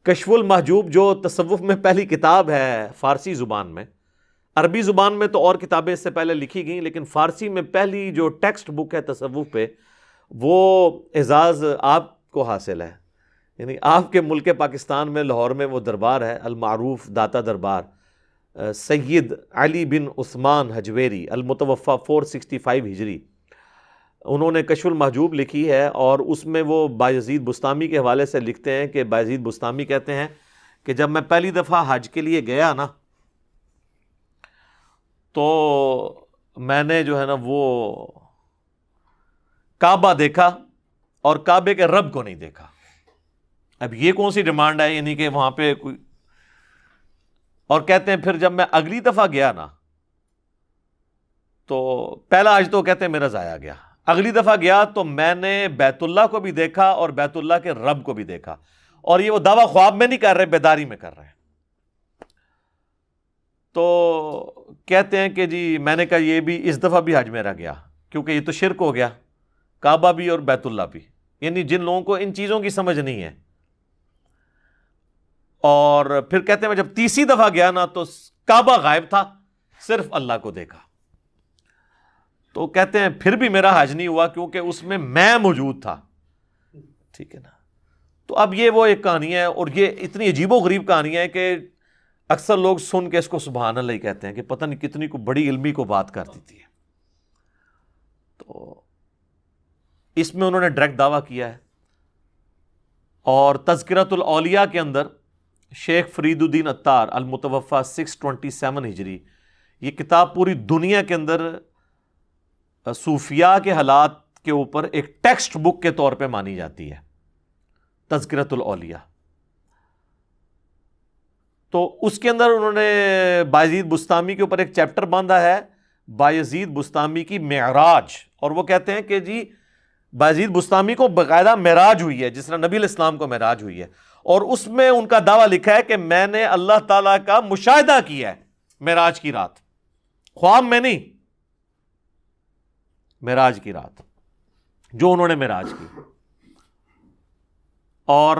کشف المحجوب جو تصوف میں پہلی کتاب ہے فارسی زبان میں، عربی زبان میں تو اور کتابیں اس سے پہلے لکھی گئیں، لیکن فارسی میں پہلی جو ٹیکسٹ بک ہے تصوف پہ، وہ اعزاز آپ کو حاصل ہے. یعنی آپ کے ملک پاکستان میں لاہور میں وہ دربار ہے المعروف داتا دربار، سید علی بن عثمان حجویری المتوفی 465 ہجری، انہوں نے کشف المحجوب لکھی ہے. اور اس میں وہ بایزید بستامی کے حوالے سے لکھتے ہیں کہ بایزید بستامی کہتے ہیں کہ جب میں پہلی دفعہ حج کے لیے گیا نا، تو میں نے جو ہے نا وہ کعبہ دیکھا اور کعبے کے رب کو نہیں دیکھا. اب یہ کون سی ڈیمانڈ ہے، یعنی کہ وہاں پہ کوئی. اور کہتے ہیں پھر جب میں اگلی دفعہ گیا نا، تو پہلا حج تو کہتے ہیں میرا ضائع گیا. اگلی دفعہ گیا تو میں نے بیت اللہ کو بھی دیکھا اور بیت اللہ کے رب کو بھی دیکھا. اور یہ وہ دعویٰ خواب میں نہیں کر رہے، بیداری میں کر رہے ہیں. تو کہتے ہیں کہ جی میں نے کہا یہ بھی اس دفعہ بھی حج میرا گیا، کیونکہ یہ تو شرک ہو گیا، کعبہ بھی اور بیت اللہ بھی. یعنی جن لوگوں کو ان چیزوں کی سمجھ نہیں ہے. اور پھر کہتے ہیں میں جب تیسری دفعہ گیا نا تو کعبہ غائب تھا، صرف اللہ کو دیکھا. تو کہتے ہیں پھر بھی میرا حج نہیں ہوا، کیونکہ اس میں موجود تھا. ٹھیک ہے نا. تو اب یہ وہ ایک کہانی ہے، اور یہ اتنی عجیب و غریب کہانی ہے کہ اکثر لوگ سن کے اس کو سبحان اللہ ہی کہتے ہیں کہ پتہ نہیں کتنی کو بڑی علمی کو بات کر دیتی ہے. تو اس میں انہوں نے ڈائریکٹ دعویٰ کیا ہے. اور تذکرۃ الاولیاء کے اندر شیخ فرید الدین عطار المتوفی 627 ہجری، یہ کتاب پوری دنیا کے اندر صوفیاء کے حالات کے اوپر ایک ٹیکسٹ بک کے طور پہ مانی جاتی ہے، تذکرۃ الاولیاء. تو اس کے اندر انہوں نے بایزید بستامی کے اوپر ایک چیپٹر باندھا ہے، بایزید بستامی کی معراج. اور وہ کہتے ہیں کہ جی بایزید بستامی کو باقاعدہ معراج ہوئی ہے، جس طرح نبی الاسلام کو معراج ہوئی ہے. اور اس میں ان کا دعویٰ لکھا ہے کہ میں نے اللہ تعالیٰ کا مشاہدہ کیا ہے معراج کی رات، خواب میں نہیں، معراج کی رات جو انہوں نے معراج کی. اور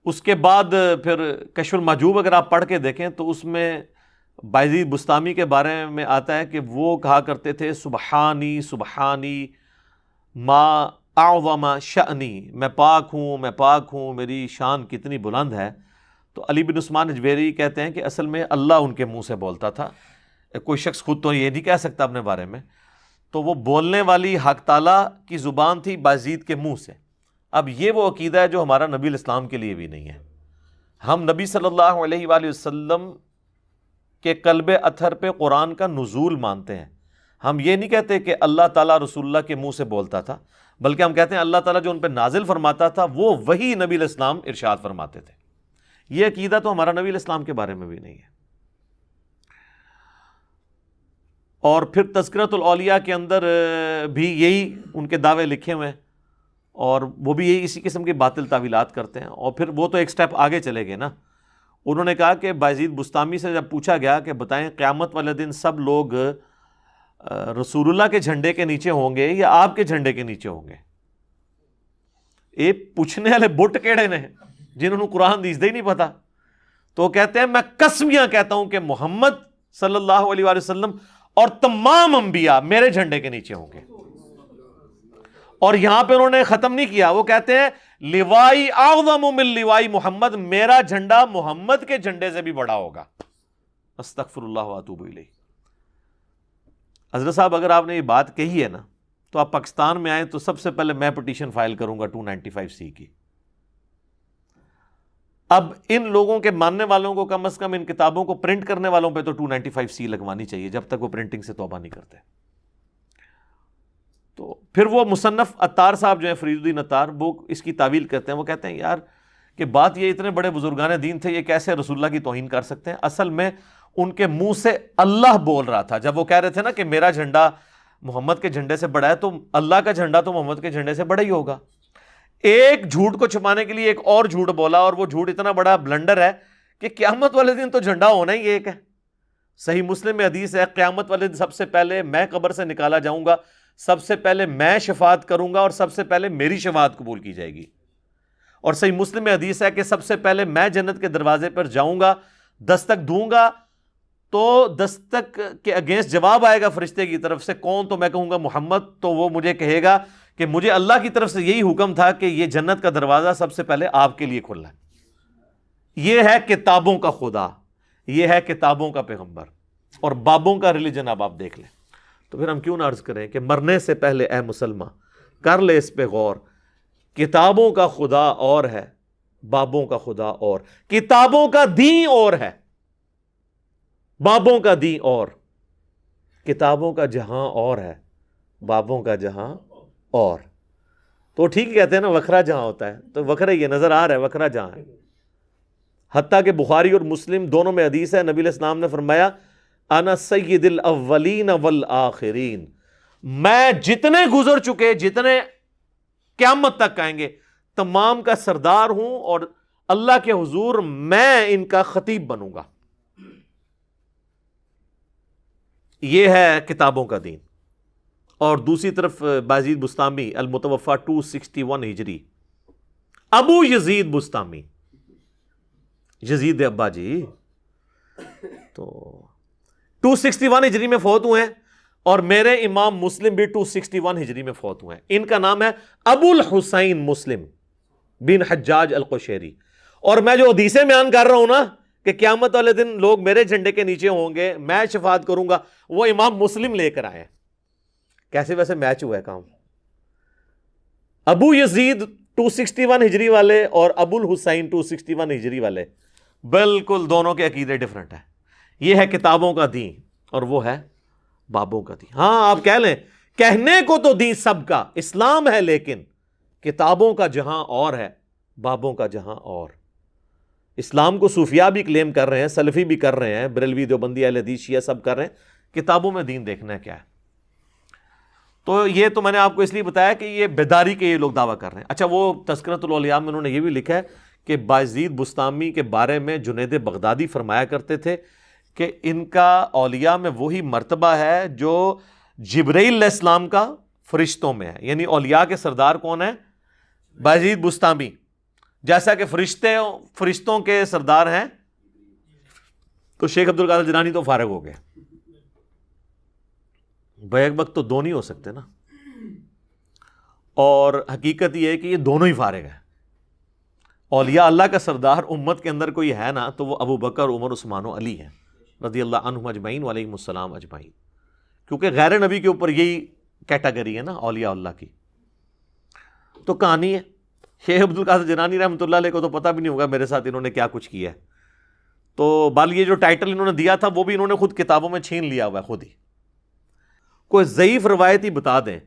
اس کے بعد پھر کشف المحجوب اگر آپ پڑھ کے دیکھیں تو اس میں بایزید بستامی کے بارے میں آتا ہے کہ وہ کہا کرتے تھے سبحانی سبحانی ما اعظم شأنی، میں پاک ہوں، میری شان کتنی بلند ہے. تو علی بن عثمان حجویری کہتے ہیں کہ اصل میں اللہ ان کے منہ سے بولتا تھا، کوئی شخص خود تو یہ نہیں کہہ سکتا اپنے بارے میں. تو وہ بولنے والی حق تعالیٰ کی زبان تھی بایزید کے منہ سے. اب یہ وہ عقیدہ ہے جو ہمارا نبی الاسلام کے لیے بھی نہیں ہے. ہم نبی صلی اللہ علیہ وآلہ وسلم کے قلب اطہر پہ قرآن کا نزول مانتے ہیں. ہم یہ نہیں کہتے کہ اللہ تعالیٰ رسول اللہ کے منہ سے بولتا تھا، بلکہ ہم کہتے ہیں اللہ تعالیٰ جو ان پہ نازل فرماتا تھا وہ وہی نبی الاسلام ارشاد فرماتے تھے. یہ عقیدہ تو ہمارا نبی الاسلام کے بارے میں بھی نہیں ہے. اور پھر تذکرۃ الاولیاء کے اندر بھی یہی ان کے دعوے لکھے ہوئے ہیں، اور وہ بھی یہی اسی قسم کی باطل تعویلات کرتے ہیں. اور پھر وہ تو ایک سٹیپ آگے چلے گئے نا. انہوں نے کہا کہ بایزید بستامی سے جب پوچھا گیا کہ بتائیں قیامت والے دن سب لوگ رسول اللہ کے جھنڈے کے نیچے ہوں گے یا آپ کے جھنڈے کے نیچے ہوں گے؟ پوچھنے والے بٹ کیڑے نے جنہوں نے قرآن حدیث ہی نہیں پتا. تو کہتے ہیں میں قسمیاں کہتا ہوں کہ محمد صلی اللہ علیہ وآلہ وسلم اور تمام انبیاء میرے جھنڈے کے نیچے ہوں گے. اور یہاں پہ انہوں نے ختم نہیں کیا، وہ کہتے ہیں لوائی اعظم من لوائی محمد، میرا جھنڈا محمد کے جھنڈے سے بھی بڑا ہوگا. استغفر اللہ واتوب الیہ. حضرت صاحب اگر آپ نے یہ بات کہی ہے نا تو آپ پاکستان میں آئیں تو سب سے پہلے میں پٹیشن فائل کروں گا 295C کی. اب ان لوگوں کے ماننے والوں کو کم از کم ان کتابوں کو پرنٹ کرنے والوں پہ تو 295C لگوانی چاہیے جب تک وہ پرنٹنگ سے توبہ نہیں کرتے. تو پھر وہ مصنف عطار صاحب جو ہیں فرید الدین عطار، وہ اس کی تعویل کرتے ہیں. وہ کہتے ہیں یار کہ بات یہ اتنے بڑے بزرگان دین تھے، یہ کیسے رسول اللہ کی توہین کر سکتے ہیں؟ اصل میں ان کے منہ سے اللہ بول رہا تھا جب وہ کہہ رہے تھے نا کہ میرا جھنڈا محمد کے جھنڈے سے بڑا ہے، تو اللہ کا جھنڈا تو محمد کے جھنڈے سے بڑا ہی ہوگا. ایک جھوٹ کو چھپانے کے لیے ایک اور جھوٹ بولا، اور وہ جھوٹ اتنا بڑا بلنڈر ہے کہ قیامت والے دن تو جھنڈا ہونا ہی ایک ہے. صحیح مسلم میں حدیث ہے قیامت والے دن سب سے پہلے میں قبر سے نکالا جاؤں گا، سب سے پہلے میں شفاعت کروں گا، اور سب سے پہلے میری شفاعت قبول کی جائے گی. اور صحیح مسلم میں حدیث ہے کہ سب سے پہلے میں جنت کے دروازے پر جاؤں گا، دستک دوں گا، تو دستک کے اگینسٹ جواب آئے گا فرشتے کی طرف سے، کون؟ تو میں کہوں گا محمد، تو وہ مجھے کہے گا کہ مجھے اللہ کی طرف سے یہی حکم تھا کہ یہ جنت کا دروازہ سب سے پہلے آپ کے لیے کھلا ہے۔ یہ ہے کتابوں کا خدا، یہ ہے کتابوں کا پیغمبر، اور بابوں کا ریلیجن اب آپ دیکھ لیں۔ تو پھر ہم کیوں نہ عرض کریں کہ مرنے سے پہلے اے مسلمان کر لے اس پہ غور، کتابوں کا خدا اور ہے، بابوں کا خدا اور، کتابوں کا دین اور ہے، بابوں کا دین اور، کتابوں کا جہاں اور ہے، بابوں کا جہاں اور۔ تو ٹھیک کہتے ہیں نا وکھرا جہاں ہوتا ہے، تو وکھرا یہ نظر آ رہا ہے وکھرا جہاں ہے۔ حتیٰ کہ بخاری اور مسلم دونوں میں حدیث ہے، نبی علیہ السلام نے فرمایا انا سید الاولین والآخرین، میں جتنے گزر چکے، جتنے قیامت تک آئیں گے، تمام کا سردار ہوں، اور اللہ کے حضور میں ان کا خطیب بنوں گا۔ یہ ہے کتابوں کا دین۔ اور دوسری طرف بایزید بسطامی المتوفا 261 ہجری، ابو یزید بسطامی، یزید ابا جی، تو 261 ہجری میں فوت ہوئے ہیں، اور میرے امام مسلم بھی 261 ہجری میں فوت ہوئے ہیں۔ ان کا نام ہے ابو الحسین مسلم بن حجاج القشیری۔ اور میں جو حدیثیں بیان کر رہا ہوں نا کہ قیامت والے دن لوگ میرے جھنڈے کے نیچے ہوں گے، میں شفاعت کروں گا، وہ امام مسلم لے کر آئے ہیں۔ کیسے ویسے میچ ہوا ہے کام؟ ابو یزید 261 ہجری والے اور ابو الحسین 261 ہجری والے، بالکل دونوں کے عقیدے ڈیفرنٹ ہیں۔ یہ ہے کتابوں کا دین اور وہ ہے بابوں کا دین۔ ہاں آپ کہہ لیں، کہنے کو تو دین سب کا اسلام ہے، لیکن کتابوں کا جہاں اور ہے، بابوں کا جہاں اور۔ اسلام کو صوفیاء بھی کلیم کر رہے ہیں، سلفی بھی کر رہے ہیں، بریلوی دیوبندی اہل حدیث شیعہ سب کر رہے ہیں، کتابوں میں دین دیکھنا ہے کیا ہے۔ تو یہ تو میں نے آپ کو اس لیے بتایا کہ یہ بیداری کے یہ لوگ دعویٰ کر رہے ہیں۔ اچھا، وہ تذکرۃ الاولیاء میں انہوں نے یہ بھی لکھا ہے کہ بایزید بسطامی کے بارے میں جنید بغدادی فرمایا کرتے تھے کہ ان کا اولیاء میں وہی مرتبہ ہے جو جبرائیل علیہ السلام کا فرشتوں میں ہے، یعنی اولیاء کے سردار کون ہے؟ بایزید بسطامی، جیسا کہ فرشتوں کے سردار ہیں۔ تو شیخ عبد القادر جیلانی تو فارغ ہو گئے، بیک وقت تو دو نہیں ہو سکتے نا، اور حقیقت یہ ہے کہ یہ دونوں ہی فارغ ہیں۔ اولیاء اللہ کا سردار امت کے اندر کوئی ہے نا تو وہ ابو بکر، عمر، عثمان و علی ہیں رضی اللہ عنہم اجمعین وعلیہم السلام اجمعین، کیونکہ غیر نبی کے اوپر یہی کیٹیگری ہے نا اولیاء اللہ کی۔ تو کہانی ہے، شیخ عبد القادر جیلانی رحمۃ اللہ علیہ کو تو پتہ بھی نہیں ہوگا میرے ساتھ انہوں نے کیا کچھ کیا ہے۔ تو بال یہ جو ٹائٹل انہوں نے دیا تھا وہ بھی انہوں نے خود کتابوں میں چھین لیا ہوا ہے خود ہی۔ کوئی ضعیف روایت ہی بتا دیں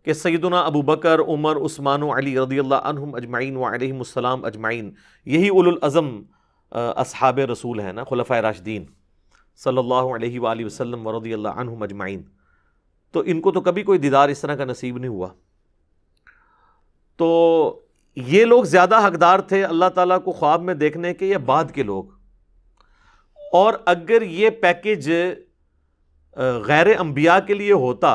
کہ سیدنا ابو بکر، عمر، عثمان و علی رضی اللہ عنہم اجمعین وعلیہم السلام اجمعین، یہی اولو العزم اصحاب رسول ہیں نا، خلفائے راشدین صلی اللہ علیہ وآلہ وسلم ورضی اللہ عنہم اجمعین، تو ان کو تو کبھی کوئی دیدار اس طرح کا نصیب نہیں ہوا۔ تو یہ لوگ زیادہ حقدار تھے اللہ تعالیٰ کو خواب میں دیکھنے کے یا بعد کے لوگ؟ اور اگر یہ پیکج غیر انبیاء کے لیے ہوتا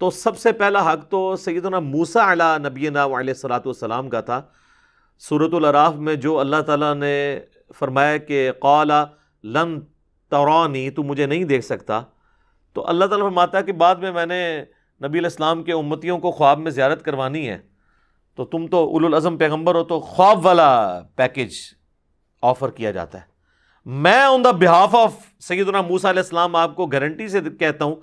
تو سب سے پہلا حق تو سیدنا موسیٰ علی نبینا علیہ الصلوۃ والسلام کا تھا۔ سورۃ الاعراف میں جو اللہ تعالیٰ نے فرمایا کہ قال لن ترانی، تو مجھے نہیں دیکھ سکتا، تو اللہ تعالیٰ فرماتا ہے کہ بعد میں نے نبی علیہ السلام کے امتیوں کو خواب میں زیارت کروانی ہے، تو تم تو اولو العزم پیغمبر ہو، تو خواب والا پیکج آفر کیا جاتا ہے۔ میں آن دا بہاف آف سیدنا موسیٰ علیہ السلام آپ کو گارنٹی سے کہتا ہوں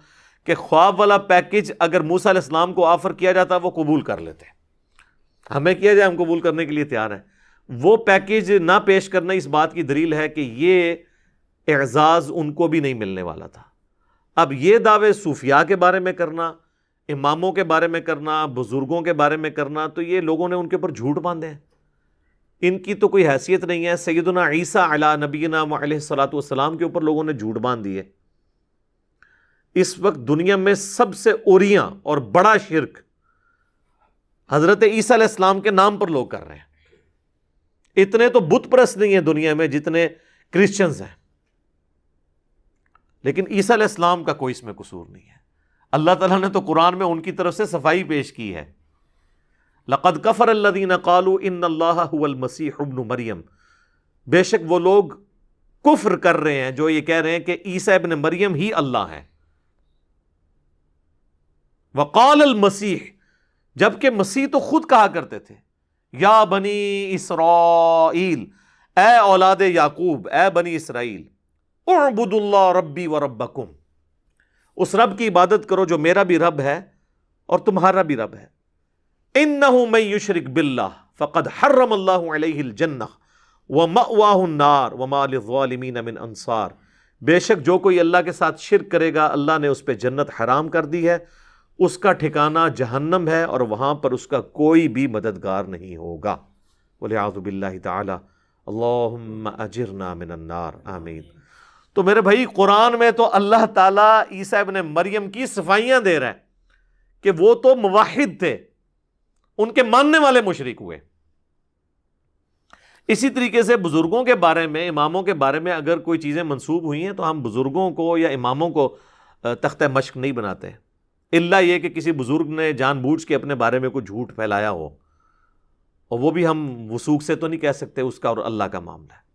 کہ خواب والا پیکج اگر موسیٰ علیہ السلام کو آفر کیا جاتا وہ قبول کر لیتے، ہمیں کیا جائے ہم قبول کرنے کے لیے تیار ہیں۔ وہ پیکج نہ پیش کرنا اس بات کی دلیل ہے کہ یہ اعزاز ان کو بھی نہیں ملنے والا تھا۔ اب یہ دعوے صوفیاء کے بارے میں کرنا، اماموں کے بارے میں کرنا، بزرگوں کے بارے میں کرنا، تو یہ لوگوں نے ان کے اوپر جھوٹ باندھے ہیں، ان کی تو کوئی حیثیت نہیں ہے۔ سیدنا عیسیٰ علی نبینا علیہ الصلوۃ والسلام کے اوپر لوگوں نے جھوٹ باندھ دیے۔ اس وقت دنیا میں سب سے اوریاں اور بڑا شرک حضرت عیسیٰ علیہ السلام کے نام پر لوگ کر رہے ہیں۔ اتنے تو بت پرست نہیں ہیں دنیا میں جتنے کرسچنز ہیں، لیکن عیسیٰ علیہ السلام کا کوئی اس میں قصور نہیں ہے۔ اللہ تعالیٰ نے تو قرآن میں ان کی طرف سے صفائی پیش کی ہے۔ لقد کفر الذین قالوا ان اللہ هو المسیح ابن مریم، بے شک وہ لوگ کفر کر رہے ہیں جو یہ کہہ رہے ہیں کہ عیسیٰ ابن مریم ہی اللہ ہے. وقال المسیح، جبکہ مسیح تو خود کہا کرتے تھے یا بنی اسرائیل، اے اولاد یعقوب، اے بنی اسرائیل، اعبدوا اللہ ربی و ربکم، اس رب کی عبادت کرو جو میرا بھی رب ہے اور تمہارا بھی رب ہے. انہ من یشرک باللہ فقد حرم اللہ علیہ الجنہ ومأواہ النار وما للظالمین من انصار، بے شک جو کوئی اللہ کے ساتھ شرک کرے گا اللہ نے اس پہ جنت حرام کر دی ہے، اس کا ٹھکانہ جہنم ہے اور وہاں پر اس کا کوئی بھی مددگار نہیں ہوگا. والعیاذ باللہ تعالی. اللہم اجرنا من النار، آمین. تو میرے بھائی قرآن میں تو اللہ تعالیٰ عیسیٰ ابن مریم کی صفائیاں دے رہا ہے کہ وہ تو موحد تھے، ان کے ماننے والے مشرک ہوئے. اسی طریقے سے بزرگوں کے بارے میں، اماموں کے بارے میں اگر کوئی چیزیں منسوب ہوئی ہیں تو ہم بزرگوں کو یا اماموں کو تختہ مشق نہیں بناتے، الا یہ کہ کسی بزرگ نے جان بوجھ کے اپنے بارے میں کوئی جھوٹ پھیلایا ہو، اور وہ بھی ہم وثوق سے تو نہیں کہہ سکتے، اس کا اور اللہ کا معاملہ ہے.